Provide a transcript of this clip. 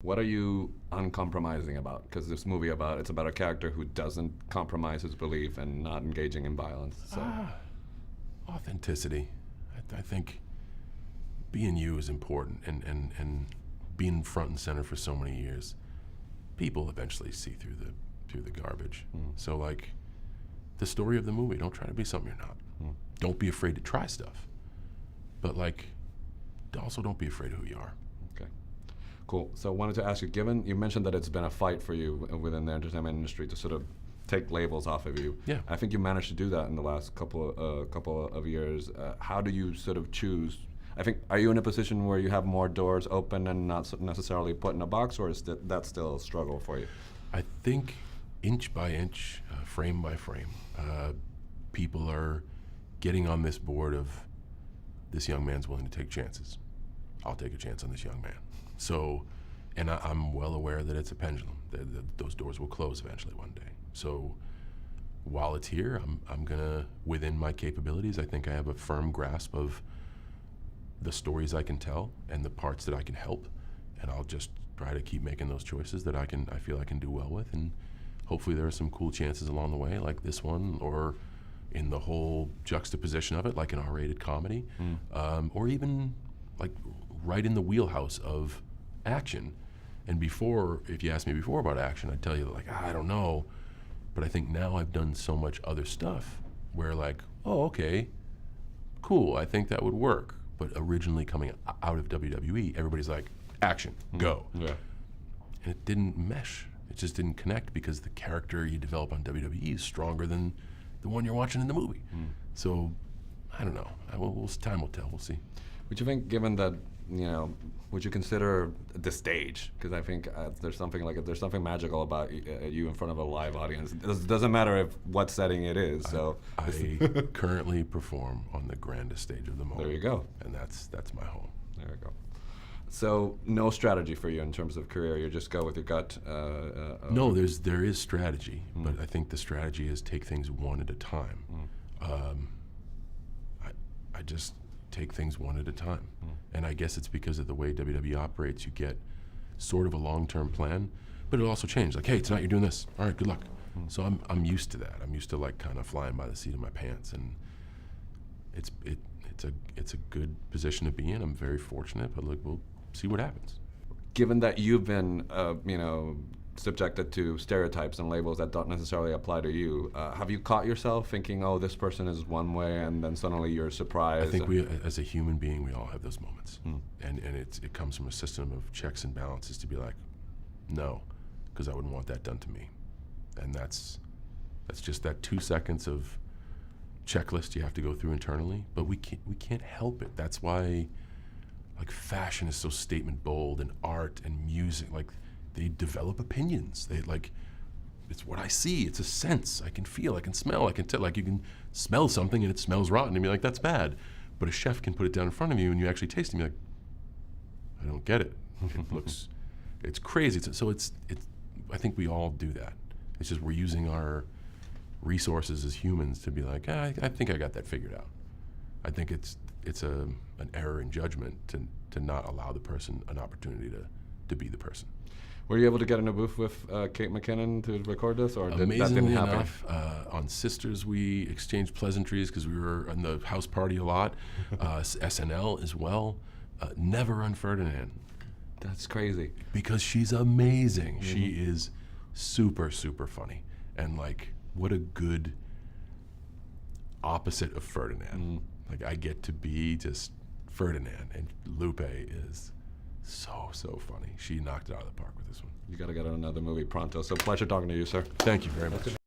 What are you uncompromising about? Because this movie it's about a character who doesn't compromise his belief and not engaging in violence. So Authenticity. I think being you is important, and being front and center for so many years, people eventually see through the garbage. So like the story of the movie, don't try to be something you're not. Don't be afraid to try stuff, but like also don't be afraid of who you are. Okay. Cool. So I wanted to ask you, given you mentioned that it's been a fight for you within the entertainment industry to sort of take labels off of you. Yeah. I think you managed to do that in the last couple of years. How do you sort of choose? I think, are you in a position where you have more doors open and not necessarily put in a box, or is that still a struggle for you? I think inch by inch, frame by frame, people are getting on this board of this young man's willing to take chances. I'll take a chance on this young man. So, and I'm well aware that it's a pendulum. Those doors will close eventually one day. So while it's here, I'm gonna, within my capabilities, I think I have a firm grasp of the stories I can tell and the parts that I can help, and I'll just try to keep making those choices that I feel I can do well with, and hopefully there are some cool chances along the way, like this one, or in the whole juxtaposition of it, like an R-rated comedy, or even like right in the wheelhouse of action. And before, if you asked me before about action, I'd tell you like, I don't know, but I think now I've done so much other stuff where like, oh, okay, cool, I think that would work. But originally coming out of WWE, everybody's like, action, go. Yeah. And it didn't mesh. It just didn't connect because the character you develop on WWE is stronger than the one you're watching in the movie. So, I don't know. Time will tell. We'll see. Would you think, given that, would you consider the stage? Because I think there's something magical about you in front of a live audience. It doesn't matter what setting it is. So I currently perform on the grandest stage of them all. There you go. And that's my home. There we go. So no strategy for you in terms of career. You just go with your gut. No, there is strategy, but I think the strategy is take things one at a time. I just take things one at a time. And I guess it's because of the way WWE operates, you get sort of a long-term plan, but it'll also change. Like, hey, tonight you're doing this. All right, good luck. So I'm used to that. I'm used to like kind of flying by the seat of my pants, and it's a good position to be in. I'm very fortunate, but look, we'll see what happens. Given that you've been, subjected to stereotypes and labels that don't necessarily apply to you, have you caught yourself thinking, oh, this person is one way, and then suddenly you're surprised? I think as a human being, we all have those moments. And it comes from a system of checks and balances to be like, no, because I wouldn't want that done to me. And that's just that 2 seconds of checklist you have to go through internally, but we can't help it. That's why like fashion is so statement bold, and art and music, like they develop opinions. It's what I see, it's a sense. I can feel, I can smell, I can tell. Like you can smell something and it smells rotten and be like, that's bad. But a chef can put it down in front of you and you actually taste it and be like, I don't get it. It's crazy. I think we all do that. It's just we're using our resources as humans to be like, I think I got that figured out. I think it's an error in judgment to not allow the person an opportunity to be the person. Were you able to get in a booth with Kate McKinnon to record this, or that didn't Amazingly happen? enough, on Sisters we exchanged pleasantries because we were in the house party a lot. SNL as well. Never on Ferdinand. That's crazy. Because she's amazing. She is super, super funny. And like, what a good opposite of Ferdinand. Like I get to be just Ferdinand, and Lupe is so funny. She knocked it out of the park with this one. You got to get on another movie pronto. So pleasure talking to you, sir. Thank you very much.